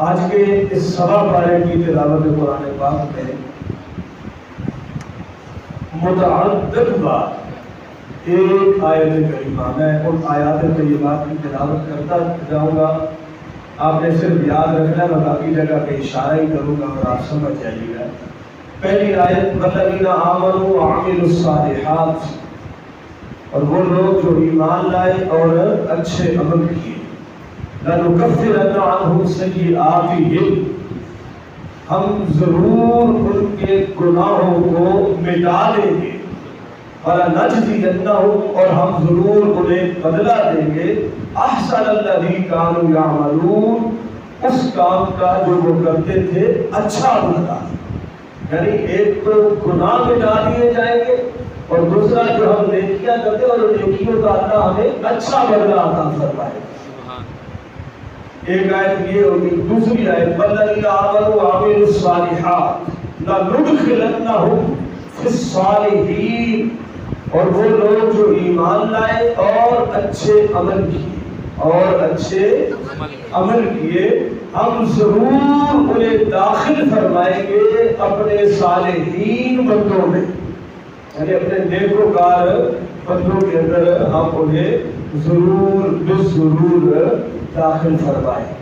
آج کے اس سوا پارے کی تلاوت قرآن پاک میں متعدد بار ایک آیت کریمہ، میں ان آیات کریمات کی تلاوت کرتا جاؤں گا، آپ نے صرف یاد رکھنا، میں باقی جگہ پہ اشارہ ہی کروں گا اور آپ سمجھ جائیے گا۔ پہلی آیت والذین آمنوا وعملوا الصالحات، اور وہ لوگ جو ایمان لائے اور اچھے عمل کیے، لنکفرن عنہم سیئاتہم، ہم ضرور ان کے گناہوں کو مٹا دیں گے، وَلَنَجْزِيَنَّهُمْ، اور ہم ضرور انہیں بدلہ دیں گے، احسن الذی کانوا یعملون، اس کام کا جو وہ کرتے تھے اچھا بدلہ۔ یعنی ایک تو گناہ مٹا دیے جائیں گے اور دوسرا جو ہم نیکیاں کرتے ہیں اور نیکیوں کا اللہ ہمیں اچھا بدلہ عطا فرمائے۔ ایک آیت یہ ہوگی۔ دوسری آیت والذین آمنوا وعملوا الصالحات لندخلنہم فی الصالحین، اور وہ لوگ جو ایمان لائے اور اچھے عمل کیے ہم ضرور انہیں داخل فرمائیں گے اپنے صالحین بندوں میں، یعنی اپنے نیکوکار بندوں کے اندر ہم انہیں ضرور بالضرور داخل فرمائیں۔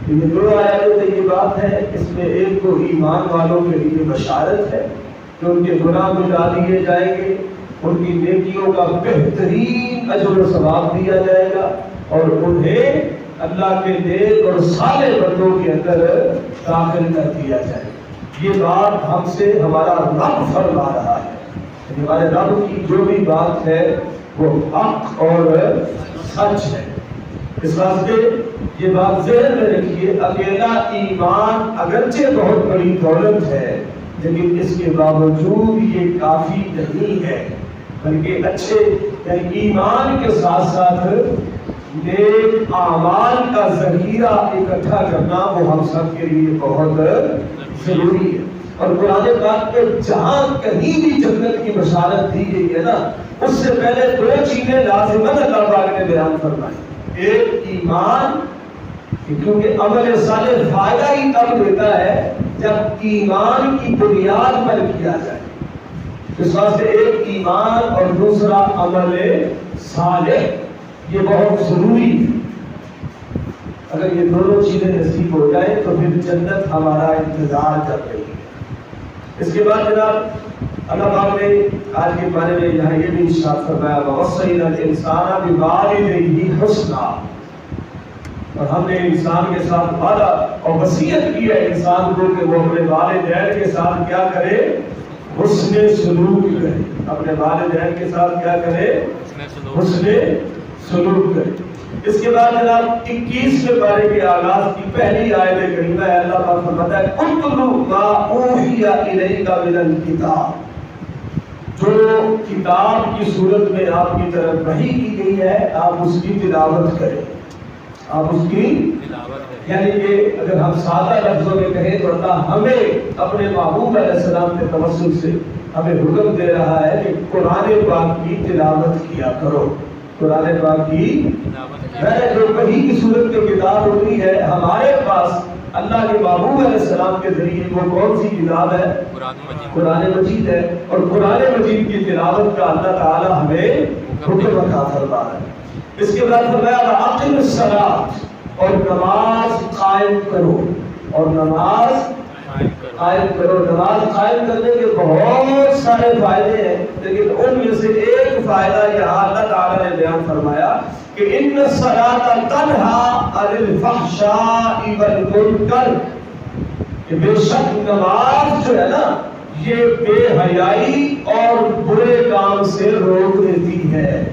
یہ دو آیات طیبات ہیں، اس میں ایک تو ایمان والوں کے لیے بشارت ہے کہ ان کے گناہ مٹا دیے جائیں گے، ان کی نیکیوں کا بہترین اجر و ثواب دیا جائے گا، اور انہیں اللہ کے نیک اور صالح بندوں کے اندر داخل کر دیا جائے گا۔ یہ بات ہم سے ہمارا رب فرما رہا ہے، ہمارے رب کی جو بھی بات ہے وہ حق اور سچ ہے۔ اس واسطے یہ بات ذہن میں رکھیے، اکیلا ایمان اگرچہ بہت بڑی دولت ہے لیکن اس کے باوجود یہ کافی نہیں ہے، بلکہ اچھے یعنی ایمان کے ساتھ ساتھ نیک اعمال کا ذخیرہ اکٹھا کرنا وہ ہم سب کے لیے بہت ضروری ہے۔ اور قرآن پاک میں جہاں کہیں بھی جنت کی بشارت دی گئی ہے نا، اس سے پہلے دو چیزیں لازماً اللہ پاک نے بیان فرمائی۔ ایک ایمان، کیونکہ عمل صالح فائدہ ہی تب دیتا ہے جب ایمان کی بنیاد پر کیا جائے، اس واسطے ایک ایمان اور دوسرا عمل صالح یہ بہت ضروری ہے۔ اگر یہ دونوں چیزیں نصیب ہو جائیں تو پھر جنت ہمارا انتظار کر رہی ہے۔ اس کے بعد جناب اللہ پاک نے آج کے بارے میں یہاں یہ بھی ارشاد فرمایا وَوَصَّيْنَا الْإِنسَانَ بِوَالِدَيْهِ حُسْنًا، اور ہم نے انسان کے ساتھ وعدہ اور وصیت کی ہے انسان کو کہ وہ اپنے والدین کے ساتھ کیا کرے، حسن سلوک کرے، اپنے والدین کے ساتھ کیا کرے، حسن سلوک کرے۔ اس کے بعد جناب 21ویں پارے کے آغاز کی پہلی آیت کریمہ ہے، اللہ پاک فرماتا ہے اُتْلُ مَا أُوحِیَ إِلَيْکَ مِنَ الْکِتَابِ، جو کتاب کی صورت میں آپ کی طرف وحی کی گئی ہے آپ اس کی تلاوت کریں، آپ اس کی یعنی کہ اگر ہم سادہ لفظوں میں کہیں تو اللہ ہمیں اپنے محبوب علیہ السلام کے توسل سے ہمیں حکم دے رہا ہے کہ قرآن پاک کی تلاوت کیا کرو۔ قرآن پاک کی جو وحی کی صورت میں کتاب اتری ہے ہمارے پاس اللہ کے محبوب علیہ السلام کے ذریعے، وہ کون سی کتاب ہے؟ قرآن مجید ہے، اور قرآن مجید کی تلاوت کا اللہ تعالی ہمیں حکم عطا فرما رہا ہے۔ اس کے بعد فرمایا وَأَقِمِ الصَّلَاةَ، اور نماز قائم کرو، اور نماز قائم کرو۔ نماز قائم کرنے کے بہت سارے فائدے ہیں، لیکن ان میں سے ایک فائدہ یہاں اللہ تعالی نے بیان فرمایا کہ ان الصلاۃ تنہی عن الفحشاء والمنکر، کہ بے شک نماز جو ہے نا یہ بے حیائی اور برے کام سے روک دیتی ہے۔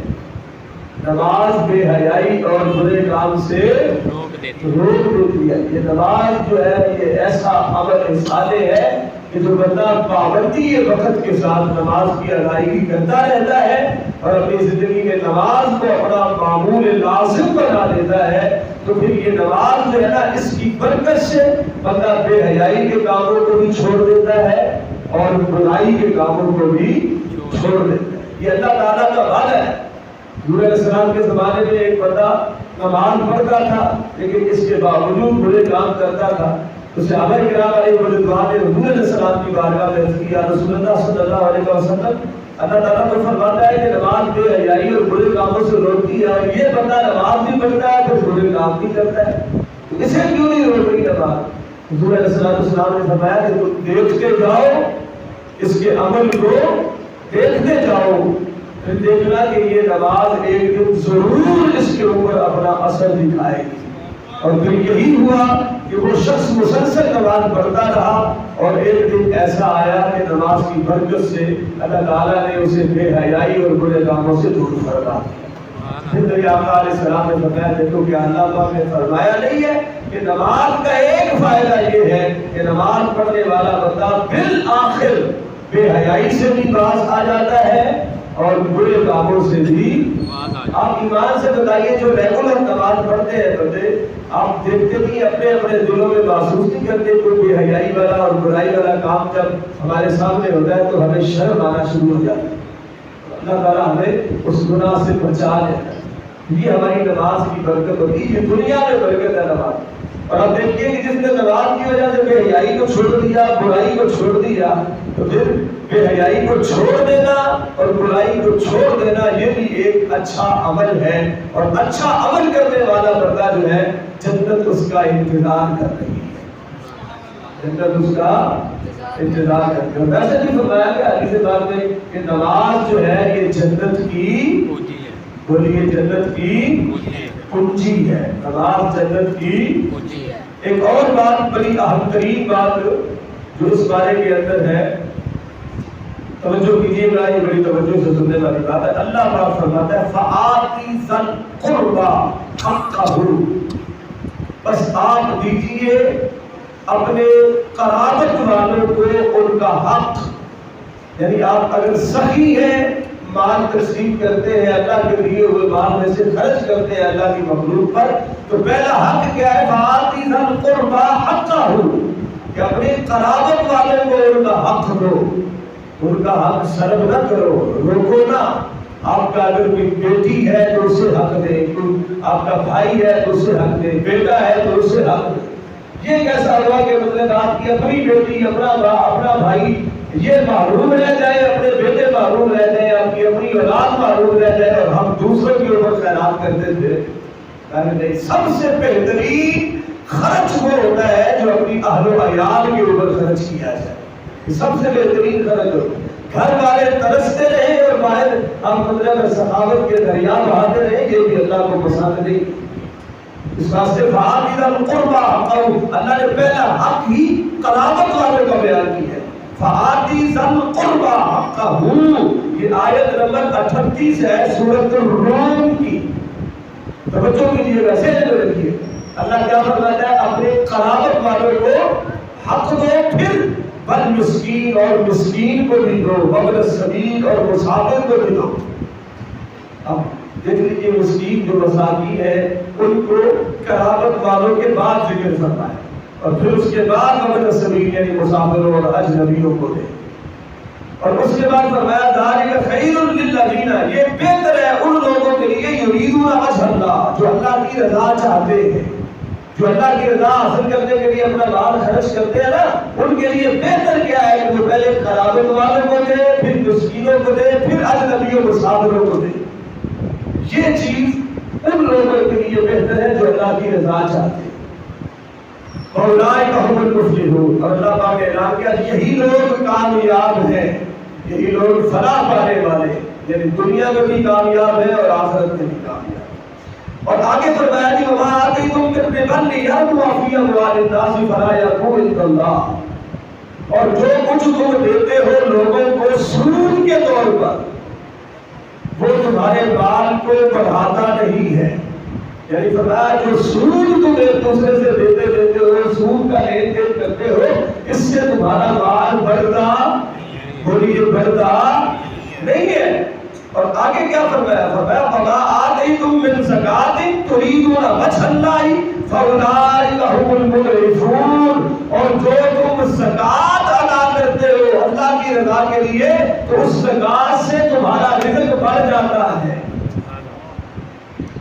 نماز بے حیائی اور برے کام سے روک دیتی ہے۔ یہ نماز جو ہے یہ ایسا عمل صالح ہے کہ جو بندہ پابندی وقت کے ساتھ نماز کی ادائیگی کرتا رہتا ہے اور اپنی زندگی میں نماز کو اپنا معمول لازم بنا دیتا ہے، تو پھر یہ نماز جو ہے نا اس کی برکت سے بندہ بے حیائی کے کاموں کو بھی چھوڑ دیتا ہے اور برائی کے کاموں کو بھی چھوڑ دیتا ہے۔ یہ اللہ تعالیٰ کا وعدہ ہے۔ نور علیہ السلام کے زمانے میں ایک بندہ نماز پڑھتا تھا لیکن اس کے باوجود برے کام کرتا تھا، تو صحابہ کرام علیہ رضوان نے حضور علیہ السلام کی بارگاہ میں عرض کیا، رسول اللہ صلی اللہ علیہ وسلم اللہ تعالیٰ تو فرماتا ہے کہ نماز بے حیائی اور برے کاموں سے روکتی ہے، اور یہ بندہ نماز بھی پڑھتا ہے پھر برے کام بھی کرتا ہے، تو اسے کیوں نہیں روک رہی نماز؟ حضور علیہ السلام نے فرمایا کہ تم دیکھتے جاؤ، اس کے عمل کو دیکھتے جاؤ، پھر دیکھنا کہ یہ نماز ایک دن ضرور اس کے اوپر اپنا اثر دکھائے گی۔ اور پھر یہی ہوا کہ وہ شخص مسلسل نماز پڑھتا رہا، اور ایک دن ایسا آیا کہ نماز کی برکت سے اللہ تعالیٰ نے اسے بے حیائی اور برے کاموں سے دور فرما دیا۔ پھر نبی آقا علیہ السلام نے فرمایا دیکھو کہ اللہ پاک نے فرمایا نہیں ہے کہ نماز کا ایک فائدہ یہ ہے کہ نماز پڑھنے والا بندہ بالآخر بے حیائی سے بھی باز آ جاتا ہے اور برے کاموں سے بھی۔ آپ ایمان سے بتائیے جو ریگولر نماز پڑھتے ہیں بندے، آپ دیکھتے نہیں اپنے اپنے دلوں میں محسوس نہیں کرتے کوئی بے حیائی والا اور برائی والا کام جب ہمارے سامنے ہوتا ہے تو ہمیں شرم آنا شروع ہو جاتا ہے۔ اللہ تعالیٰ ہمیں اس گناہ سے بچا لیتا ہے۔ یہ ہماری نماز کی برکت ہوتی ہے، یہ دنیا میں برکت ہے نماز۔ اور آپ دیکھیے کہ جس نے نماز کی وجہ سے بے حیائی کو چھوڑ دیا، برائی کو چھوڑ دیا، تو پھر بے حیائی کو چھوڑ دینا اور برائی کو چھوڑ دینا یہ بھی ایک اچھا عمل ہے، اور اچھا عمل کرنے والا بندہ جو ہے جنت اس کا انتظار کر رہی ہے، جنت اس کا انتظار کرتی ہے۔ ویسے بھی فرمایا کہ حدیث پاک میں کہ نماز جو ہے یہ جنت کی، بولیے جنت کی کنجی ہے، نماز جنت کی۔ ایک اور بات بڑی اہم ترین بات جو اس بارے کے اندر ہے، توجہ کیجیے گا، یہ بڑی توجہ سے سننے والی بات ہے۔ اللہ پاک فرماتا ہے فآتی ذی القربى حقہ، بس آپ دیجئے اپنے قرابت والوں کو ان کا حق، یعنی آپ اگر سخی ہیں، مال تقسیم کرتے ہیں، اللہ کے لیے ہوئے مال میں سے خرچ کرتے ہیں اللہ کی مخلوق پر، تو پہلا حق کیا ہے؟ فآتی ذی القربى حقہ، کہ اپنے قرابت والوں کو ان کا حق دو، ان کا حق سلب نہ کرو، روکو نہ۔ آپ کا اگر کوئی بیٹی ہے تو اسے حق دے، کوئی آپ کا بھائی ہے تو اسے حق دے، بیٹا ہے تو اسے حق دے۔ یہ کیسا ہوا کہ مطلب آپ کی اپنی بیٹی، اپنا بھائی یہ محروم رہ جائے، اپنے بیٹے محروم رہ جائے، آپ کی اپنی اولاد محروم رہ جائے، اور ہم دوسروں کے اوپر خیرات کرتے تھے؟ نہیں، سب سے بہترین خرچ وہ ہوتا ہے جو اپنی اہل و عیال کے اوپر خرچ کیا جائے، سب سے بہترین خرچ ہوتا ہے۔ گھر والے ترستے رہے اور باہر ہم مطلب سخاوت کے دریا بہاتے رہے، یہ بھی اللہ کو پسند نہیں۔ اس واسطے فآتی ذی القربى حقہ، اللہ نے پہلا حق ہی قرابت والوں کا بیان کیا ہے۔ فآتی ذی القربى حقہ، یہ آیت نمبر 38 ہے سورۃ الروم کی، توجہ کیجیے گا، سینے میں رکھیے۔ اللہ کیا فرماتا ہے؟ اپنے قرابت والوں کو حق دو، پھر والمسکین، اور مسکین کو بھی دو، وابن السبیل، اور مسافر کو بھی دو۔ اب دیکھ لیجیے مسکین جو مساکین ہے ان کو قرابت والوں کے بعد ذکر فرمایا، اور پھر اس کے بعد وابن السبیل یعنی مسافروں اور اجنبیوں کو دے، اور اس کے بعد فرمایا ذالک خیر للذین، یہ بہتر ہے ان لوگوں کے لیے یریدون وجہ اللہ، جو اللہ کی رضا چاہتے ہیں، جو اللہ کی رضا حاصل کرنے کے لیے اپنا مال خرچ کرتے ہیں نا، ان کے لیے بہتر کیا ہے کہ وہ پہلے قرابت والوں کو دے، پھر مسکینوں کو دے، پھر اجنبیوں مسافروں کو دے۔ یہ چیز ان لوگوں کے لیے بہتر ہے جو اللہ کی رضا چاہتے ہیں۔ اولئک هم المفلحون، اور اللہ پاک نے اعلان کیا یہی لوگ کامیاب ہیں، یہی لوگ فلاح پانے والے، یعنی دنیا میں بھی کامیاب ہیں اور آخرت میں بھی کامیاب۔ اور آگے فرمایا کہ وما آتیتم من ربا لیربو فی اموال الناس فلا یربو عند اللہ، اور جو کچھ تم دیتے ہو لوگوں کو سود کے طور پر، وہ تمہارے مال کو بڑھاتا نہیں ہے، یعنی فرمایا جو سود تم ایک دوسرے سے دیتے ہو، سود کا لین دین کرتے ہو، اس سے تمہارا مال بڑھتا، بولیے بڑھتا نہیں ہے۔ اور آگے کیا فرمایا؟ فرمایا وما آتیتم من زکات تریدون وجہ اللہ فاولئک هم المضعفون، اور جو تم زکات ادا کرتے ہو اللہ کی رضا کے لیے تو اس زکات سے تمہارا رزق بڑھ جاتا ہے۔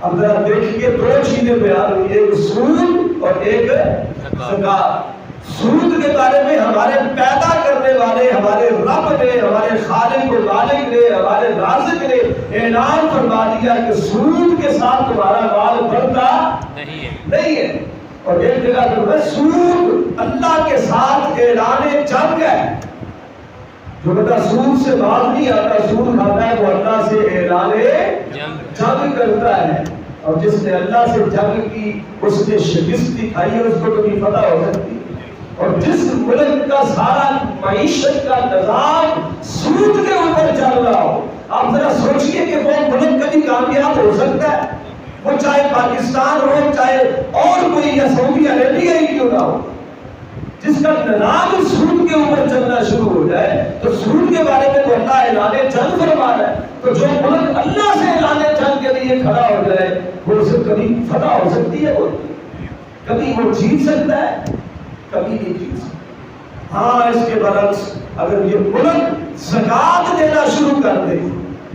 اب ذرا دیکھیے دو چیزیں بیان ہوئی، ایک سود اور ایک زکات۔ سود کے بارے میں ہمارے پیدا کرنے والے ہمارے رب نے، ہمارے خالق و مالک نے، ہمارے رازق نے اعلان فرما دیا کہ سود کے ساتھ تمہارا مال بڑھتا نہیں ہے۔ اور ایک جگہ پر سود اللہ کے ساتھ اعلان جنگ ہے۔ جو بندہ سود سے باز نہیں آتا، سود کھاتا ہے، وہ اللہ سے اعلان جنگ کرتا ہے۔ اور جس نے اللہ سے جنگ کی اس نے شکست دکھائی ہے، اس کو کبھی فتح ہو سکتی ہے۔ اور جس ملک کا سارا معیشت کا نظام سود کے اوپر چل رہا ہو، آپ ذرا سوچئے کہ وہ ملک کبھی کامیاب ہو سکتا ہے؟ وہ چاہے پاکستان ہو، چاہے اور کوئی یا سعودی عربیہ ہی کیوں نہ ہو، جس کا نظام سود کے اوپر چلنا شروع ہو جائے تو سود کے بارے میں تو اللہ اعلان جنگ فرما رہا ہے۔ تو جو ملک اللہ سے اعلان جنگ کے لیے کھڑا ہو جائے وہ اسے کبھی فتح ہو سکتی ہے، وہ کبھی وہ جیت سکتا ہے، کبھی نہیں جیت سکتا۔ ہاں اس کے برعکس اگر یہ ملک زکات دینا شروع کر دے،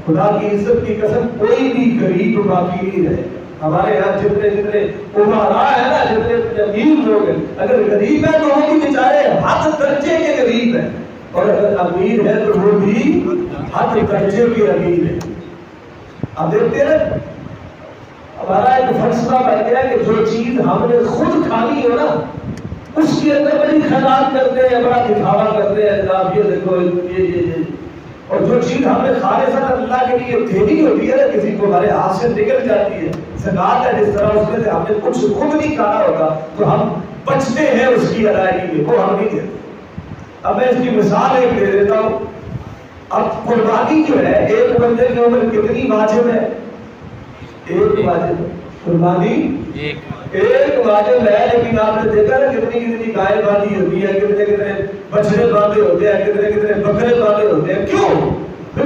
خدا کی عزت کی قسم کوئی بھی غریب باقی نہیں رہے۔ ہمارے یہاں جتنے امراء ہیں نا، جتنے امیر لوگ ہیں، اگر غریب ہے تو وہ بھی بیچارے حد درجے کے غریب ہیں، اور اگر امیر ہے تو وہ بھی حد درجے کے امیر ہیں۔ اب دیکھتے ہیں ہمارا ایک فلسفہ بن گیا کہ جو چیز ہم نے خود کھانی ہو نا اس کے اندر بڑی خیرات کرتے ہیں، بڑا دکھاوا کرتے ہیں، جناب یہ دیکھو یہ اور جو چیز ہم نے خالصاً اللہ کے لیے دینی ہوتی ہے نا، کسی کو ہمارے ہاتھ سے نکل جاتی ہے، زکات ہے جس طرح اس میں سے ہم نے کچھ خود نہیں کھانا ہوتا تو ہم بچتے ہیں اس کی ادائیگی میں، وہ ہم نہیں دیتے۔ اب میں اس کی مثال ایک دے دیتا ہوں۔ اب قربانی جو ہے ایک بندے کے اوپر کتنی واجب ہے؟ ایک واجب ہے قربانی، ایک واجب ہے، لیکن آپ نے دیکھا نا کتنی گائے باندھی ہوتی ہے، کتنے بچڑے باندھے ہوتے ہیں، کتنے بکرے باندھے ہوتے ہیں۔ کیوں؟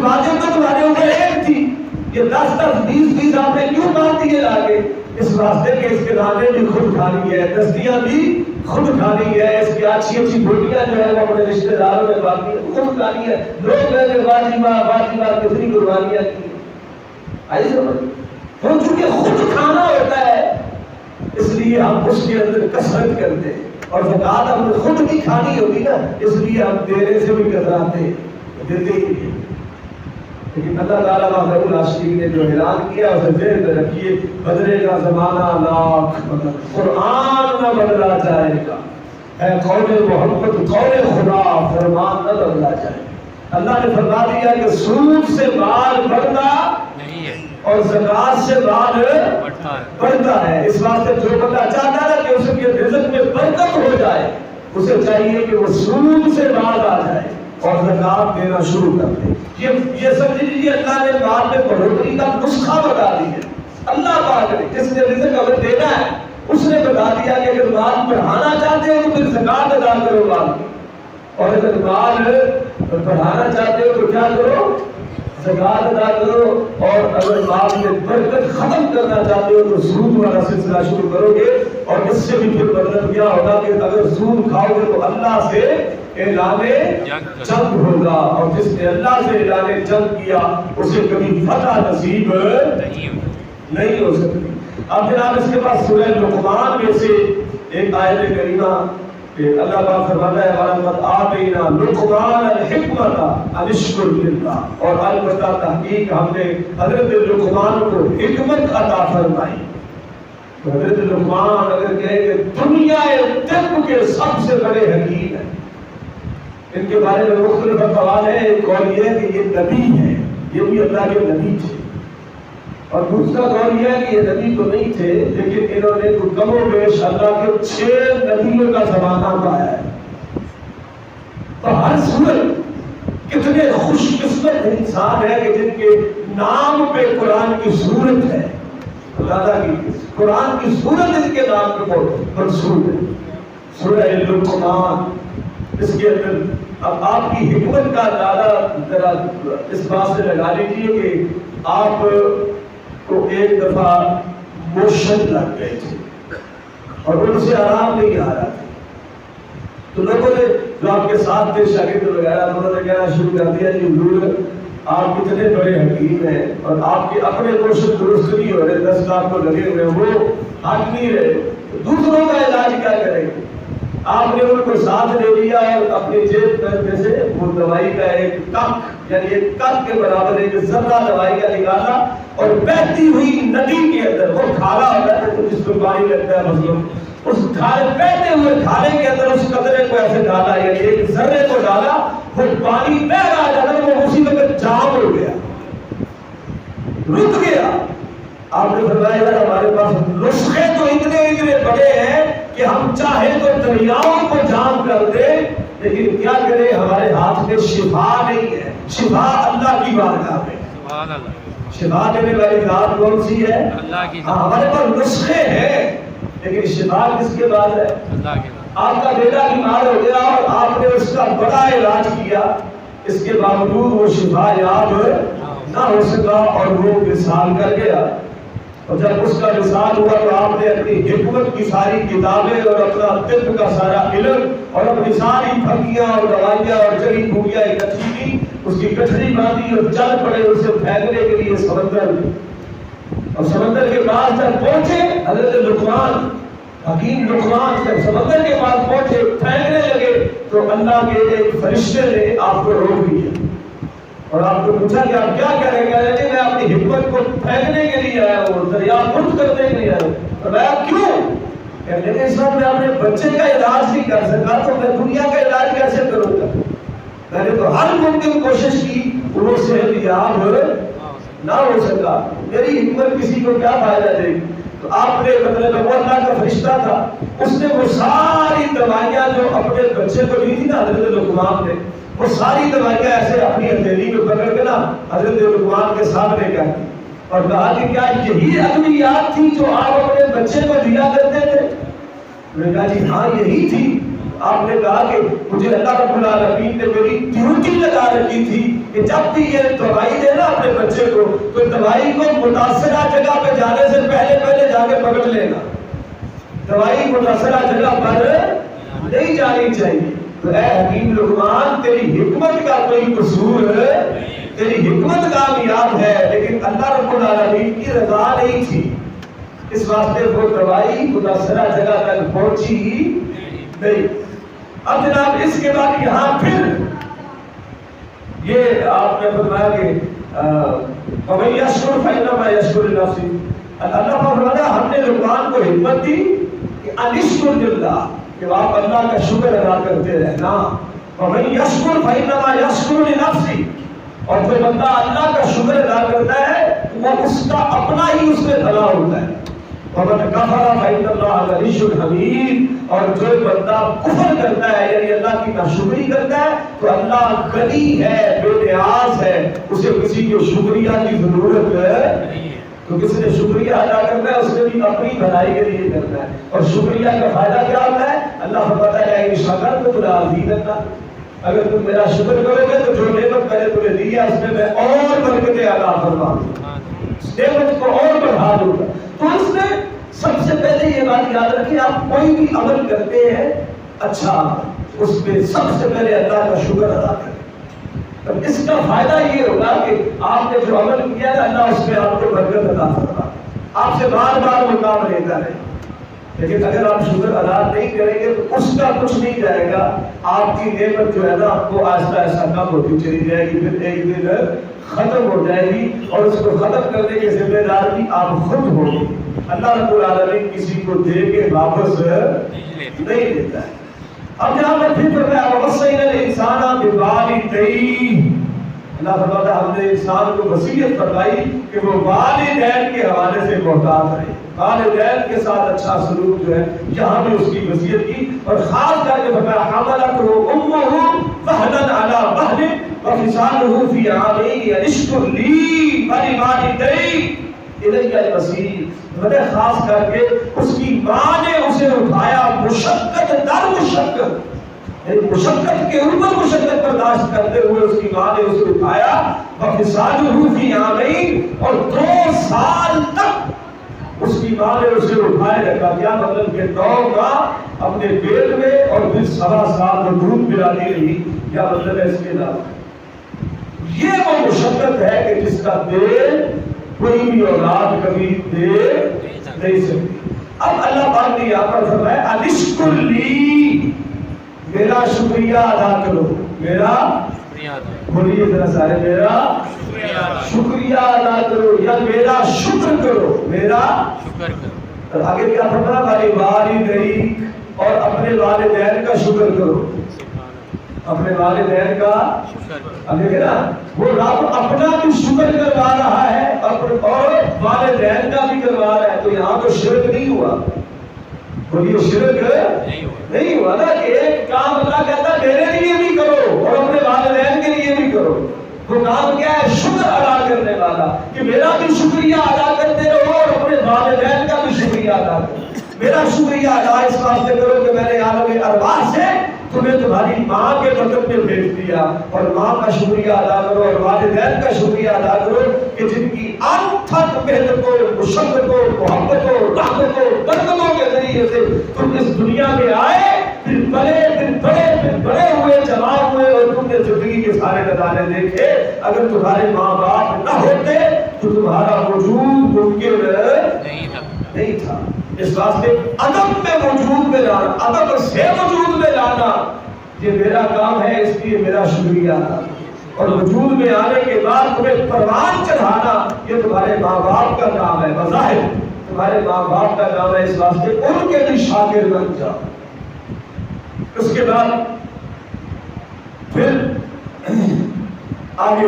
واجب تو تمہارے اوپر ایک تھی، یہ 10 20 آپ نے کیوں باندھ دیے لا کے؟ اس واسطے کہ اس کے دانے بھی خود کھانی ہے، دستیاں بھی خود کھانی ہے، اس کی اچھی بوٹیاں جو ہے وہ اپنے رشتے داروں میں باقی خود کھانی ہے۔ لوگ کہتے ہیں واجبہ کتنی قربانیاں کی، آئی سمجھ؟ چونکہ خود کھانا ہوتا ہے اس لیے ہم اس کے اندر کثرت کرتے ہیں، اور زکات ہم نے خود بھی کھانی ہوگی نا اس لیے ہم دینے سے بھی کتراتے دیتے ہی نہیں۔ لیکن اللہ تعالیٰ شریف نے جو اعلان کیا اسے ذہن میں رکھیے، بدلے کا زمانہ لاکھ بدل، قرآن نہ بدلا جائے گا، اے قول محمد قول خدا فرمان نہ بدلا جائے گا۔ اللہ نے فرما دیا کہ سود سے مال بڑھتا نہیں ہے اور زکات سے مال بڑھتا ہے۔ اس واسطے جو بندہ چاہتا ہے کہ اس کے رزق میں برکت ہو جائے، اسے چاہیے کہ وہ سود سے مال آ جائے اور زکات دینا شروع کر دے۔ یہ سمجھ لیجیے اللہ نے مال میں بڑھوتری کا نسخہ بتا دیا۔ اللہ پاک نے جس نے رزق ہمیں دینا ہے اس نے بتا دیا کہ اگر مال بڑھانا چاہتے ہو تو پھر زکات ادا کرو مال کی، اور اگر مال بڑھانا چاہتے ہو تو کیا کرو؟ زکات ادا کرو، اور اگر مال میں برکت ختم کرنا چاہتے ہو تو سود والا سلسلہ شروع کرو گے، اور اس سے بھی پھر مطلب کیا ہوگا کہ اگر سود کھاؤ گے تو اللہ سے اعلان جنگ ہوگا، اور جس نے اللہ سے اعلان جنگ کیا اسے کبھی فتح نصیب نہیں ہو سکتی۔ اب جناب اس کے بعد سورہ لقمان میں سے ایک آیت کریمہ کہ اللہ پاک فرماتا ہے وَلَقَدْ آتَيْنَا لُقْمَانَ الْحِکْمَةَ أَنِ اشْكُرْ لِلَّهِ، اور البتہ تحقیق ہم نے حضرت لقمان کو حکمت عطا فرمائی۔ حضرت لقمان اگر کہیں کہ دنیا طب کے سب سے بڑے حکیم ہیں، ان کے بارے میں مختلف اقوال ہیں۔ ایک قول یہ ہے کہ یہ نبی ہے، یہ بھی اللہ کے نبی تھے، اور دوسرا قول یہ ہے کہ یہ نبی تو نہیں تھے لیکن انہوں نے کم و بیش اللہ کے 6 نبیوں کا زمانہ پایا ہے۔ تو ہر صورت کتنے خوش قسمت انسان ہے کہ جن کے نام پہ قرآن کی صورت ہے، اللہ کی قرآن کی صورت ان کے نام پہ منصوب ہے، سورہ لقمان۔ اس کے اندر اب آپ کی حکمت کا اندازہ ذرا اس بات سے لگا لیجیے کہ آپ کو ایک دفعہ موشن لگ گئے تھے اور ان سے آرام نہیں آ رہا تھا، تو لوگوں نے جو آپ کے ساتھ تھے شاگرد وغیرہ انہوں نے کہنا شروع کر دیا جی حضور آپ کتنے بڑے حکیم ہیں اور آپ کے اپنے کوشش درست نہیں ہو رہے، 10 لاکھ کو لگے ہوئے وہ ہٹ نہیں رہے، دوسروں کا علاج کیا کریں گے؟ آپ نے ان کو ساتھ لے لیا اور اپنی جیب میں سے وہ دوائی کا ایک کپ، یعنی ایک کپ کے برابر ایک ذرہ دوائی کا نکالا اور بہتی ہوئی ندی کے اندر، وہ کھارا ہوتا ہے تو جس کو پانی لگتا ہے مطلب اس کھارے بہتے ہوئے کھارے کے اندر اس قطرے کو ایسے ڈالا، یعنی ایک ذرے کو ڈالا، وہ پانی بہ رہا تھا، وہ اسی وقت جام ہو گیا، رک گیا۔ آپ نے فرمایا یار ہمارے پاس نسخے تو اتنے بڑے ہیں کہ ہم چاہے تو دریاؤں کو جام کر دے، لیکن کیا کرے، ہمارے ہاتھ میں شفا نہیں ہے۔ شفا اللہ کی بارگاہ میں، سبحان اللہ، شفا دینے والی ذات کون سی ہے؟ اللہ کی۔ ہمارے پاس نسخے ہیں لیکن شفا کس کے بعد ہے؟ اللہ کے۔ آپ کا بیٹا بیمار ہو گیا اور آپ نے اس کا بڑا علاج کیا، اس کے باوجود وہ شفا یاب نہ ہو سکا اور وہ وصال کر گیا، اور جب اس کا وصال ہوا تو آپ نے اپنی حکمت کی ساری کتابیں اور اپنا طب کا سارا علم اور اپنی ساری پھکیاں اور دوائیاں اور جڑی بوٹیاں اکٹھی کی، اس کی گٹھڑی باندھی اور چل پڑے اسے پھینکنے کے لیے سمندر میں۔ اور سمندر کے پاس جب پہنچے حضرت لقمان، حکیم لقمان جب سمندر کے پاس پہنچے پھینکنے لگے تو اللہ کے ایک فرشتے نے آپ کو روک دیا اور آپ کو پوچھا کہ آپ کیا کریں گے؟ میں اپنی حکمت کو پھینکنے کے لیے آیا ہوں، دریا خود کرنے کے لیے آیا ہوں۔ فرمایا کیوں؟ کہنے لگے صاحب میں اپنے بچے کا علاج نہیں کر سکا تو میں دنیا کا علاج کیسے کروں گا؟ میں نے تو ہر ممکن کوشش کی، وہ صحت یاب نہ ہو سکا، میری حکمت کسی کو کیا فائدہ دے گی؟ تو آپ نے مطلب وہ اللہ کا فرشتہ تھا، اس نے وہ ساری دوائیاں جو اپنے بچے کو دی تھی نا حضرت لقمان نے، وہ ساری دوائیاں ایسے اپنی ہتھیلی میں پکڑ کے نا حضرت لقمان کے سامنے کر دی اور کہا کہ کیا یہی ادویات تھی جو آپ اپنے بچے کو دیا کرتے تھے؟ انہوں نے کہا جی ہاں یہی تھی۔ آپ نے کہا کہ مجھے اللہ رب العالمین نے میری ڈیوٹی لگا رکھی تھی کہ جب بھی یہ دوائی دے نا اپنے بچے کو تو دوائی کو متاثرہ جگہ پہ جانے سے پہلے جا کے پکڑ لینا، دوائی متاثرہ جگہ پر نہیں جانی چاہیے۔ تو اے حکیم لقمان تیری حکمت کا کوئی قصور ہے، تیری حکمت کامیاب ہے، لیکن اللہ رب العالمین کی رضا نہیں تھی، اس واسطے وہ دوائی متاثرہ جگہ تک پہنچی نہیں۔ اب جناب اس کے بعد یہاں پھر یہ آپ نے فرمایا کہ وَمَن يَشْكُرْ فَإِنَّمَا يَشْكُرُ لِنَفْسِهِ، اللہ فرمایا ہم نے لقمان کو حکمت دی کہ انشکر للہ، کہ آپ اللہ کا شکر ادا کرتے رہنا۔ وَمَن يَشْكُرْ فَإِنَّمَا يَشْكُرُ لِنَفْسِهِ، اور جو بندہ اللہ کا شکر ادا کرتا ہے وہ اس کا اپنا ہی اس میں بھلا ہوتا ہے۔ وَمَن كَفَرَ فَإِنَّ اللَّهَ غَنِيٌّ حَمِيدٌ، اور جو بندہ کفر کرتا ہے یعنی اللہ کی ناشکری کرتا ہے تو اللہ غنی ہے، بے نیاز ہے، اسے کسی کو شکریہ کی ضرورت نہیں ہے۔ تو کسی نے شکریہ ادا کرنا ہے اس نے بھی اپنی بھلائی کے لیے کرنا ہے، اور شکریہ کا فائدہ کیا ہوتا ہے؟ اللہ فرماتا ہے کہ شکر تو لازیدنک، اگر تم میرا شکر کرو گے تو جو نعمت میں نے تمہیں دی ہے اس میں اور برکتیں عطا فرما دوں گا، اس نعمت کو اور بڑھا دوں گا۔ تو اس نے سب سے پہلے یہ بات یاد رکھیں، آپ کوئی بھی عمل کرتے ہیں اچھا، اس میں سب سے پہلے اللہ کا شکر ادا کریں۔ اب اس کا فائدہ یہ ہوگا کہ آپ نے جو عمل کیا ہے اللہ اس میں آپ کو برکت عطا فرما، آپ سے بار بار وہ کام لیتا رہے۔ لیکن اگر آپ شکر ادا نہیں کریں گے تو اس کا کچھ نہیں جائے گا، آپ کی نعمت جو ہے نا آپ کو آہستہ آہستہ کم ہوتی چلی جائے گی، پھر ایک دن ختم ہو جائے گی، اور اس کو ختم کرنے کی ذمہ دار بھی آپ خود ہوگی۔ اللہ رب العالمین کسی کو دے کے واپس نہیں دیتا ہے۔ اب جہاں میں پھر فرمایا وَوَصَّيْنَا الْإِنسَانَ بِوَالِدَيْهِ، اللہ فرماتا ہے ہم نے انسان کو وصیت فرمائی کہ وہ والدین کے حوالے سے محتاط رہے، والدین کے ساتھ اچھا سلوک جو ہے یہاں بھی اس کی وصیت کی، اور خاص کر کے فرمایا حَمَلَتْهُ أُمُّهُ وَهْنًا عَلَى وَهْنٍ وَفِصَالُهُ فِي عَامَيْنِ أَنِ اشْكُرْ لِي وَلِوَالِدَيْكَ اِلَيَّ الْمَصِيرُ۔ میں خاص کر کے اس کی ماں نے اسے اٹھایا مشقت در مشقت، یعنی مشقت کے اوپر مشقت برداشت کرتے ہوئے اس کی ماں نے اسے اٹھایا، وَفِصَالُهُ فِي عَامَيْنِ، اور 2 سال تک اس کی ماں نے اسے اٹھائے رکھا۔ کیا مطلب کہ 9 ماہ اپنے پیٹ میں اور پھر 7.25 سال وہ دودھ پلاتی رہی، کیا مطلب ہے اس کے نام؟ یہ وہ مشقت ہے کہ جس کا دل کوئی بھی اولاد کبھی دے نہیں سکتی. اب اللہ پاک نے یہاں پر فرمایا انشکر لی، میرا شکریہ ادا کرو. میرا بولیے ذرا سارے، میرا شکریہ ادا کرو یا میرا شکر کرو. میرا شکر کرو. آگے کیا فرمایا؟ بھائی والدین اور اپنے والدین کا شکر کرو. اپنے والدین کا اب دیکھیں نا، وہ رب اپنا بھی شکر کروا رہا ہے اور والدین کا بھی کروا رہا ہے. تو یہاں تو شرک نہیں ہوا. بولیے شرک نہیں ہوا نا کہ ایک کام اللہ کہتا ہے میرے لیے بھی کرو اور اپنے والدین کے لیے بھی کرو. وہ کام کیا ہے؟ شکر ادا کرنے والا، کہ میرا بھی شکریہ ادا کرتے رہو اور اپنے والدین کا بھی شکریہ ادا کرو. میرا شکریہ ادا اس واسطے کرو کہ میں نے عالم ارواح سے تمہیں تمہاری ماں کے مدد میں بھیج دیا، اور ماں کا شکریہ ادا کرو اور والدین کا شکریہ ادا کرو کہ جن کی انتھک محنتوں، مشقتوں، محبتوں، رحمتوں، برکتوں کے ذریعے سے تم اس دنیا میں آئے، پھر بڑے ہوئے، جوان ہوئے اور تم نے زندگی کے سارے نظارے دیکھے. اگر تمہارے ماں باپ نہ ہوتے تو تمہارا وجود ممکن نہیں تھا. اس واسطے ادب میں وجود میں لانا، ادب سے وجود میں لانا یہ میرا کام ہے. اس لیے میرا شکریہ. اور وجود میں آنے کے بعد تمہیں پروان چڑھانا یہ تمہارے ماں باپ کا کام ہے. بظاہر تمہارے ماں باپ کا کام ہے، اس واسطے ان کے بھی شاگرد بن جاؤ. اس کے بعد پھر آگے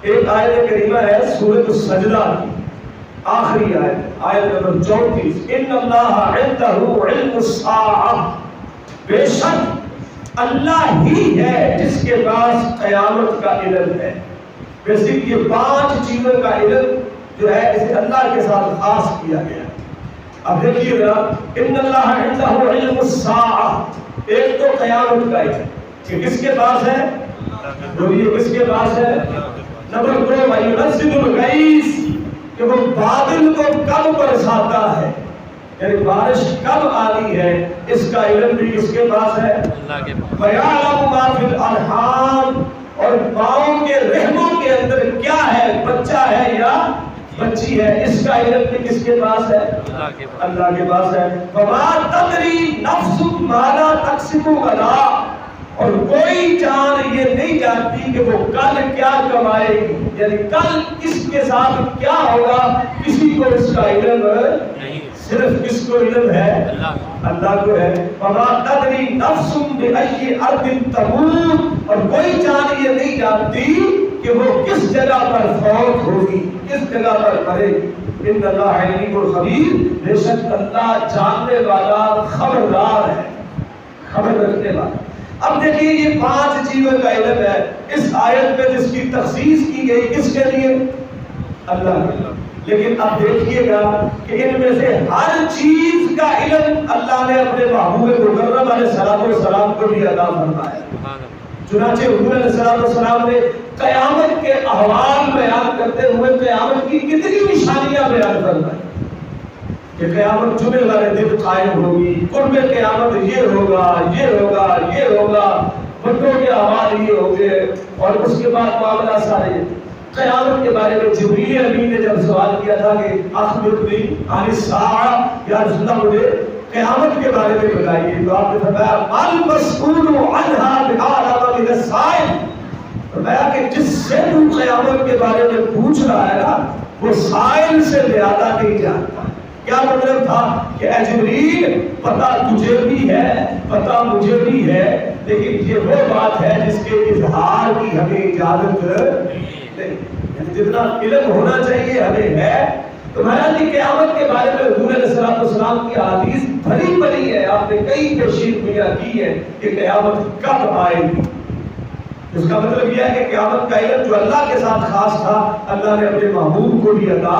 ایک آیت کریمہ ہے سورۃ السجدہ کی آخری آیت نمبر 34. ان اللہ عندہ علم الساعہ، بے شک اللہ ہی ہے جس کے پاس قیامت کا علم ہے. بیسک یہ 5 چیزوں کا علم جو ہے اسے اللہ کے ساتھ خاص کیا گیا. اب دیکھیے گا، ان اللہ عندہ علم الساعہ، ایک تو قیامت کا علم کہ کس کے پاس ہے؟ بولیے کس کے پاس ہے؟ نمبر 2 وَيُنَزِّلُ الْغَيْثَ، کہ وہ بادل کو کب برساتا ہے، یعنی بارش کب آنی ہے، اس کا علم بھی کس کے پاس ہے؟ اللہ کے پاس. وَيَعْلَمُ مَا فِي الْأَرْحَامِ، اور ماؤں کے رحموں کے اندر کیا ہے، بچہ ہے یا بچی ہے، اس کا علم بھی کس کے پاس ہے؟ اللہ کے پاس ہے. وَمَا تَدْرِي نَفْسٌ مَاذَا تَكْسِبُ غَدًا، اور کوئی جان یہ نہیں جانتی کہ وہ کل کیا کمائے گی، یعنی کل کس کے ساتھ کیا ہوگا کسی کو اس کا علم نہیں. صرف کس کو علم ہے؟ اللہ کو ہے. وَمَا تَدْرِي نَفْسٌ بِأَيِّ أَرْضٍ تَمُوتُ، اور کوئی جان یہ نہیں جانتی کہ وہ کس جگہ پر فوت ہوگی، کس جگہ پر مرے گی. ان اللہ علیم الخبیر، بے شک اللہ جاننے والا، خبردار ہے، خبر رکھنے والا. اب دیکھیے یہ 5 چیزوں کا علم ہے. اس آیت میں جس کی تخصیص کی گئی کس کے لیے؟ اللہ کے لیے. لیکن اب دیکھیے گا کہ ان میں سے ہر چیز کا علم اللہ نے اپنے محبوب مکرم علیہ السلام کو بھی عطا فرمایا. چنانچہ حضور علیہ السلام نے قیامت کے احوال بیان کرتے ہوئے قیامت کی کتنی نشانیاں بیان فرمائی کہ قیامت جمعے والے دن قائم ہوگی، قرب قیامت یہ ہوگا، یہ ہوگا، یہ ہوگا، بندوں کے احوال یہ ہوں گے. اور اس کے بعد معاملہ سارے قیامت کے بارے میں جبریل امین نے جب سوال کیا تھا کہ اخبرنی عن الساعہ، یا رسول اللہ مجھے قیامت کے بارے میں بتائیے، تو آپ نے فرمایا المسئول عنہا بأعلم من السائل، فرمایا کہ جس سے تو قیامت کے بارے میں پوچھ رہا ہے نا وہ سائل سے زیادہ نہیں جانتا. کیا مطلب تھا کہ اے جبریل پتہ تجھے بھی ہے، پتہ مجھے بھی ہے، لیکن یہ وہ بات ہے جس کے اظہار کی ہمیں اجازت نہیں. جتنا علم ہونا چاہیے ہمیں ہے. تو مہاراج قیامت کے بارے میں حضور علیہ السلام کی حدیث بھری بھری ہے، آپ نے کئی تشریح بیان کی ہے کہ قیامت کب آئے گی. اس کا مطلب یہ ہے کہ قیامت کا علم جو اللہ کے ساتھ خاص تھا اللہ نے اپنے محبوب کو بھی عطا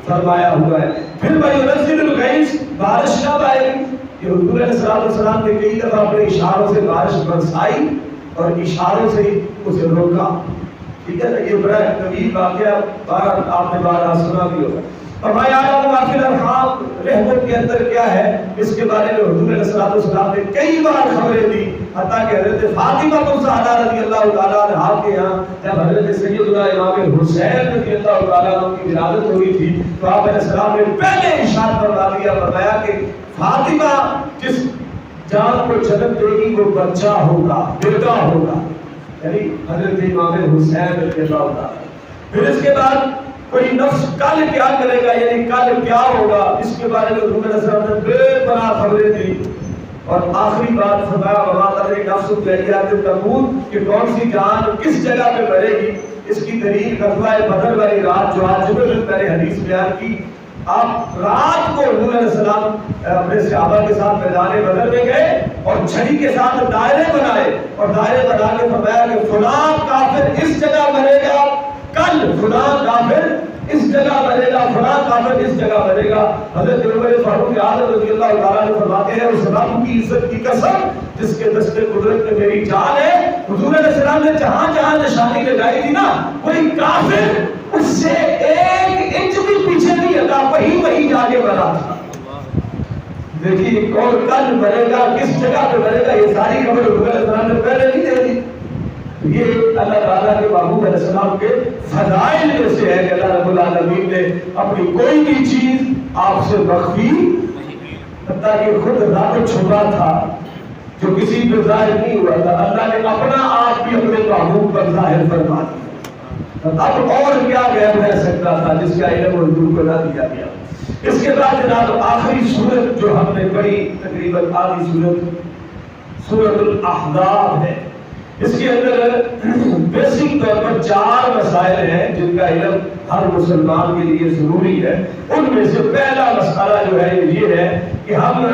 فرمایا ہوا ہے. پھر وَيُنَزِّلُ الْغَيْثَ، بارش کب آئے گی؟ یہ حضور علیہ السلام نے کئی دفعہ اپنے اشاروں سے بارش برسائی اور اشاروں سے ہی اسے روکا. ٹھیک ہے نا، یہ بڑا طویل واقعہ آپ نے بارہ سنا بھی ہوگا. فرمایا عالم ما فی الارحام، رحموں کے اندر کیا ہے، اس کے بارے میں حضور علیہ الصلوۃ والسلام نے کئی بار خبریں دی، حتیٰ کہ حضرت فاطمہ الزہرا رضی اللہ تعالیٰ عنہا کے یہاں جب حضرت سیدنا امام حسین رضی اللہ تعالیٰ عنہ کی ولادت ہوئی تھی تو آپ علیہ السلام نے پہلے ارشاد فرما دیا، فرمایا کہ فاطمہ جس جان کو جنم دے گی وہ بچہ ہوگا، بیٹا ہوگا، یعنی حضرت امام حسین رضی اللہ تعالیٰ۔ پھر اس کے بعد کوئی نفس کل کیا کرے گا، یعنی کل کیا ہوگا، اس کے بارے میں حضور علیہ السلام نے بے پناہ خبریں دی، اور آخری بات فرمایا وما تدری نفس بأی تموت، کہ کون سی جان کس جگہ پہ مرے گی۔ اس کی دلیل غزوہ بدر والی رات جو آج جمعہ میں نے حدیث بیان کی، آپ رات کو حضور علیہ السلام اپنے صحابہ کے ساتھ میدان بدر میں گئے اور چھڑی کے ساتھ دائرے بنائے، اور دائرے بنا کے فرمایا کہ فلاں کافر اس جگہ مرے گا، کل فلاں کافر اس جگہ مرے گا، فلاں کافر اس جگہ مرے گا۔ حضرت عمر فاروق اعظم رضی اللہ تعالیٰ عنہ فرماتے ہیں اس رب کی عزت کی قسم جس کے دست قدرت میں میری جان ہے، حضور علیہ السلام نے جہاں جہاں نشانی لگائی تھی نا، کوئی کافر اس سے ایک انچ بھی پیچھے نہیں ہٹا، وہیں جا کے مرا تھا۔ دیکھیے کون کل مرے گا، کس جگہ پہ مرے گا، یہ ساری خبر حضور علیہ السلام نے پہلے نہیں دے دی۔ یہ اللہ تعالیٰ کے محبوب علیہ السلام کے فضائل میں سے ہے کہ اللہ رب العالمین نے اپنی کوئی بھی چیز آپ سے مخفی، حتیٰ کہ خود رب چھپا تھا جو کسی پہ ظاہر نہیں ہوا تھا، اللہ نے اپنا آپ بھی اپنے محبوب پر ظاہر فرما دیا۔ اب اور کیا غیب رہ سکتا تھا جس کا علم حضور کو نہ دیا گیا۔ اس کے بعد جناب آخری سورت جو ہم نے پڑھی، تقریباً آدھی سورت سورۃ الاحزاب ہے۔ اس کے اندر بیسک طور پر 4 مسائل ہیں جن کا علم ہر مسلمان کے لیے ضروری ہے۔ ان میں سے پہلا مسئلہ جو ہے یہ ہے کہ ہم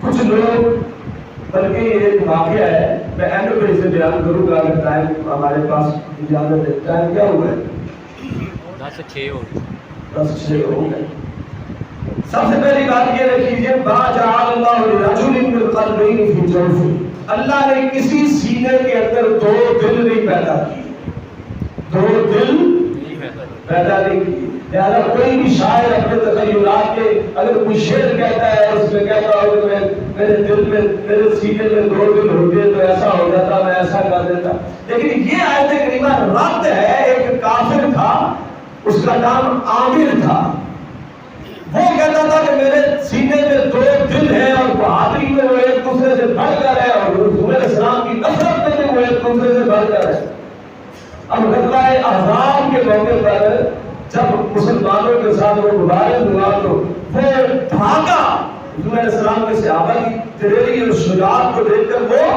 کچھ لوگ، بلکہ یہ ایک واقعہ ہے، میں اینڈ پہ اسے بیان کروں گا اگر ٹائم ہمارے پاس اجازت ہے۔ ٹائم کیا ہوا ہے؟ 10:06 ہو گئے۔ 10:06 ہو گئے۔ سب سے پہلی بات یہ رکھیے، ما جعل اللہ لرجل من قلبین فی جوفہ، اللہ نے کسی سینے کے اندر 2 دل نہیں پیدا کیے، 2 دل پیدا نہیں کیے۔ لہذا کوئی بھی شاعر اپنے تخیلات کے اگر کوئی شعر کہتا ہے اس میں کہتا ہو کہ میرے دل میں، میرے سینے میں 2 دل ہوتے تو ایسا ہو جاتا، میں ایسا کر دیتا، لیکن یہ آیت کریمہ رد ہے۔ ایک کافر تھا، اس کا نام عامر تھا، وہ کہتا تھا کہ میرے سینے میں 2 دل ہیں اور بہادری میں وہ ایک دوسرے سے بڑھ کر ہے، اور حضور علیہ السلام کی نصرت میں بھی وہ ایک دوسرے سے بڑھ کر ہے۔ اب غزوہ احزاب کے موقع پر جب مسلمانوں کے ساتھ وہ مبارز ہوا تو وہ بھاگا، حضور علیہ السلام کے صحابہ کی دلیری اور شجاعت کو دیکھ کر وہ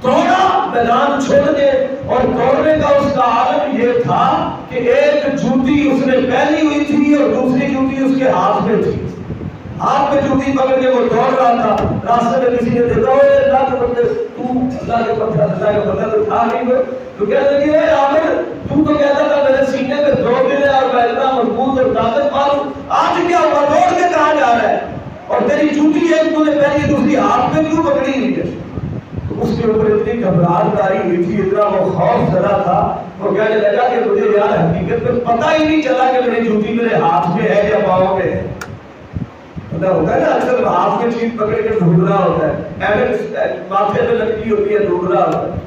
دوڑا میدان چھوڑ دے، اور دوڑنے کا اس کا عالم یہ تھا کہ ایک جوتی اس نے پہنی ہوئی تھی اور دوسری جوتی اس کے ہاتھ میں تھی، ہاتھ میں جوتی پکڑ کے وہ دوڑ رہا تھا۔ راستے میں کسی نے دیکھا، اوے اللہ کے بندے، تو اللہ کے بندہ تو تھا نہیں وہ، تو کہنے لگے اے عامر، تو کہتا تھا میرے سینے میں 2 دل ہے اور میں اتنا مضبوط اور طاقت مار ہوں، آج کیا ہوا، دوڑ کے کہاں جا رہا ہے، اور تیری جوتی ایک تو نے پہنی دوسری ہاتھ میں کیوں پکڑی ہوئی ہے؟ اس کے اوپر اتنی گھبراہٹ تاری ہوئی تھی، اتنا وہ خوف زدہ تھا، وہ کہنے لگا کہ مجھے یار حقیقت میں پتہ ہی نہیں چلا کہ میری جوتی میرے ہاتھ میں ہے یا پاؤں میں ہے۔ پتہ ہوتا ہے نا اکثر ہاتھ میں چیز پکڑ کے ڈھونڈ رہا ہوتا ہے، ایسے ماتھے پہ لگی ہوتی ہے ڈھونڈ رہا ہوتا ہے،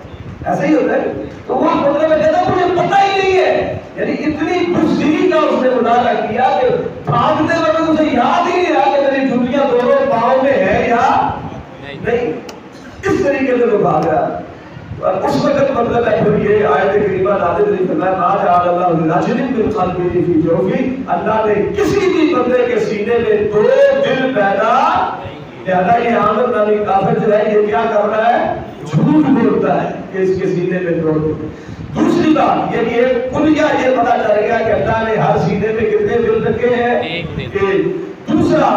ایسا ہی ہوتا ہے۔ تو وہ بدلے میں کہتا مجھے پتہ ہی نہیں ہے، یعنی اتنی بزدلی کا اس نے مظاہرہ کیا کہ بھاگتے وقت اسے یاد ہی نہیں رہا کہ میری جوتیاں دونوں پاؤں میں ہے یا نہیں، اس طریقے سے وہ بھاگا۔ اور اس وقت مطلب ہے پھر یہ آیت کریمہ نازل ہوئی، فرمایا ما جعل اللہ لرجل من قلبین فی جوفہ، اللہ نے کسی بھی بندے کے سینے میں 2 دل پیدا، لہذا یہ عامر نامی کافر جو ہے یہ کیا کر رہا ہے، جھوٹ بولتا ہے کہ اس کے سینے میں 2 دل۔ دوسری بات یہ ایک کلیہ یہ پتہ چل گیا کہ اللہ نے ہر سینے میں کتنے دل رکھے ہیں، ایک۔ دوسرا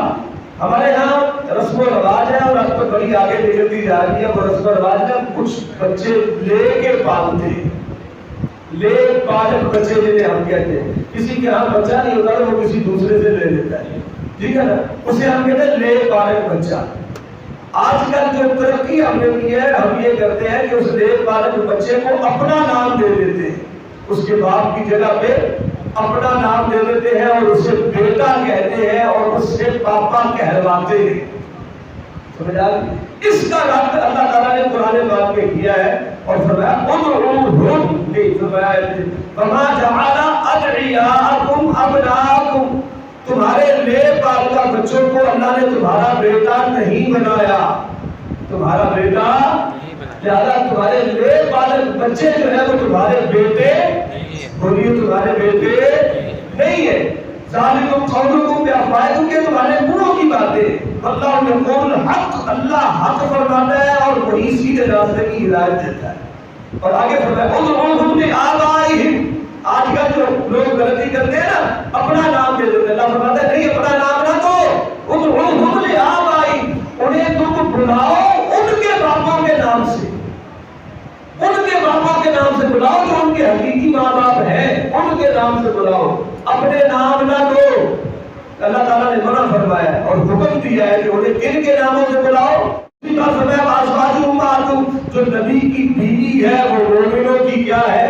ہمارے یہاں رسم و رواج ہے اور اب تو بڑی آگے نکلتی جا رہی ہے، وہ رسم و رواج میں کچھ بچے لے کے پالتے ہیں، لے پالک بچے جنہیں ہم کہتے ہیں، کسی کے ہاں بچہ نہیں ہوتا تو وہ کسی دوسرے سے لے لیتا ہے، ٹھیک ہے نا، اسے ہم کہتے ہیں لے پالک بچہ۔ آج کل جو ترقی ہم نے کی ہے، ہم یہ کرتے ہیں کہ اس لے پالک بچے کو اپنا نام دے دیتے ہیں، اس کے باپ کی جگہ پہ اپنا نام دے دیتے ہیں اور اسے بیٹا کہتے ہیں اور اس سے پاپا کہلواتے ہیں. سمجھ آ گئی؟ اس کا رد اللہ تعالیٰ نے قرآن پاک میں کیا ہے اور فرمایا ادعوہم وما جعل ادعیاءکم ابناءکم، تمہارے لے پالتا بچوں کو اللہ نے تمہارا بیٹا نہیں بنایا، تمہارا بیٹا لہذا تمہارے لے پالے بچے جو ہے وہ تمہارے بیٹے، بولیے تمہارے بیٹے نہیں ہے. ذالکم قولکم بافواہکم، کہ تمہارے منہوں کی باتیں. اللہ یقول الحق، اللہ حق فرماتا ہے اور وہی سیدھے راستے کی ہدایت دیتا ہے. اور آگے فرمایا ادعوہم لآبائہم، آج کل جو لوگ غلطی کرتے ہیں نا اپنا نام دے دیتے ہیں. اللہ فرماتا ہے نہیں اپنا نام نہ دو، ادعوہم لآبائہم، انہیں تم بلاؤ ان کے باپوں کے نام سے، ان کے باپوں کے نام سے بلاؤ جو ان کے حقیقی ماں باپ ہیں، ان کے نام سے بلاؤ، اپنے نام نہ دو. اللہ تعالیٰ نے منع فرمایا ہے اور حکم دیا ہے کہ انہیں کن کے ناموں سے بلاؤ. جو نبی کی بیوی ہے وہ مومنوں کی کیا ہے؟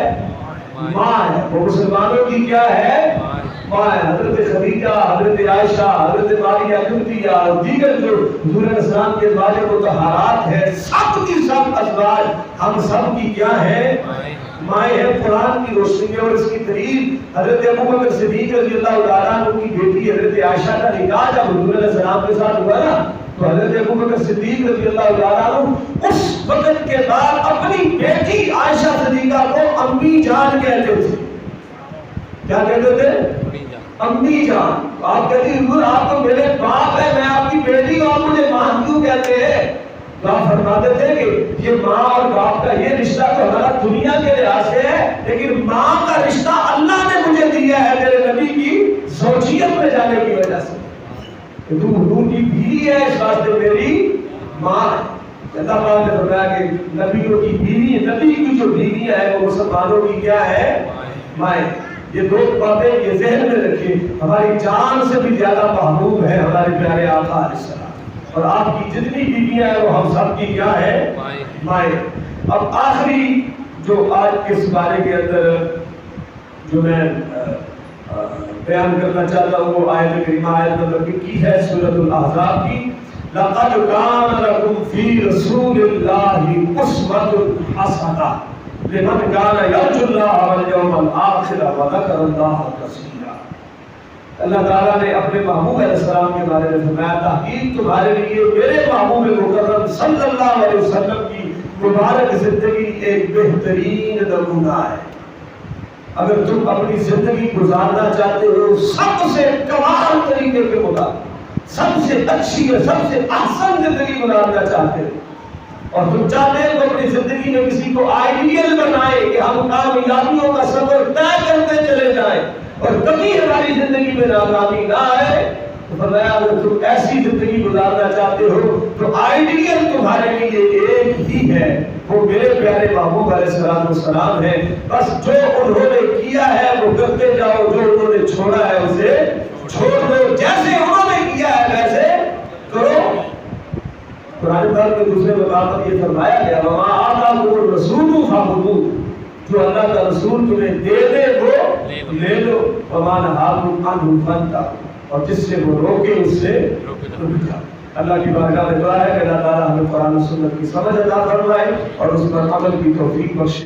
ماں ہے. وہ مسلمانوں کی کیا ہے؟ ماں ہے. حضرت خدیجہ، حضرت عائشہ، حضرت ماریہ قبطیہ اور دیگر جو حضور علیہ السلام کے ازواج مطہرات ہیں، سب کی سب ازواج ہم سب کی کیا ہے؟ مائیں ہیں. قرآن کی روشنی میں اور اس کی دلیل حضرت ابوبکر صدیق رضی اللہ تعالیٰ عنہ کی بیٹی حضرت عائشہ کا نکاح جب حضور علیہ السلام کے ساتھ ہوا نا تو حضرت ابوبکر صدیق رضی اللہ تعالیٰ عنہ اس وقت کے بعد اپنی بیٹی عائشہ صدیقہ کو امی جان کہتے تھے. کیا کہتے تھے؟ امی جان. آپ کہتی ہیں حضور آپ تو میرے باپ ہے، میں آپ کی بیٹی ہوں، آپ مجھے ماں کیوں کہتے ہیں؟ تو آپ فرماتے تھے کہ یہ ماں اور باپ کا یہ رشتہ تو ہمارا دنیا کے لحاظ سے ہے، لیکن ماں کا رشتہ اللہ نے مجھے دیا ہے میرے نبی کی زوجیت میں جانے کی وجہ سے. کہ تم حضور کی بیوی ہے اس واسطے میری ماں ہے. اللہ پاک نے فرمایا کہ نبیوں کی بیوی، نبی کی جو بیوی ہے وہ مسلمانوں کی کیا ہے؟ مائیں. یہ دو باتیں یہ ذہن میں رکھیے، ہماری جان سے بھی زیادہ محبوب ہے ہمارے پیارے آقا علیہ السلام، اور آپ کی جتنی بیویاں ہیں وہ ہم سب کی کیا ہے؟ مائیں. اب آخری جو آج اس بارے کے اندر جو میں بیان کرنا چاہتا ہوں وہ آیت کریمہ آیت نمبر 21 ہے سورۃ الاحزاب کی. لَقَدْ كَانَ لَكُمْ فِي رَسُولِ اللَّهِ أُسْوَةٌ حَسَنَةٌ لِمَنْ كَانَ يَرْجُو اللَّهَ وَالْيَوْمَ الْآخِرَ وَذَكَرَ اللَّهَ كَثِيرًا. اللہ تعالیٰ نے اپنے محبوب علیہ السلام کے بارے میں فرمایا تحقیق تمہارے لیے میرے محبوب مکرم صلی اللہ علیہ وسلم کی مبارک زندگی ایک بہترین نمونہ ہے. اگر تم اپنی زندگی گزارنا چاہتے ہو سب سے کمال طریقے کے مطابق، سب سے اچھی اور سب سے احسن زندگی گزارنا چاہتے ہو اور تم چاہتے ہیں کہ اپنی زندگی میں کسی کو آئیڈیل بنائے کہ ہم کامیابیوں کا سفر طے کرتے چلے جائیں اور کبھی ہماری زندگی میں ناکامی نہ آئے، تو فرمایا اگر تم ایسی زندگی گزارنا چاہتے ہو تو آئیڈیل تمہارے لیے ایک ہی ہے، وہ میرے پیارے محبوب علیہ السلام ہے. بس جو انہوں نے کیا ہے وہ کرتے جاؤ، جو انہوں نے چھوڑا ہے اسے چھوڑ دو، جیسے انہوں نے کیا ہے ویسے کرو. قرآن پاک میں دوسرے مقام پر یہ فرمایا گیا وَمَا آتَاكُمُ الرَّسُولُ فَخُذُوهُ، جو اللہ کا رسول تمہیں دے دے وہ لے لو، وَمَا نَهَاكُمْ عَنْهُ فَانْتَهُوا، اور جس سے وہ روکے اس سے رک جاؤ. اللہ کی بارگاہ میں دعا ہے کہ اللہ تعالیٰ ہمیں قرآن و سنت کی سمجھ عطا فرمائے اور اس پر عمل کی توفیق بخشے.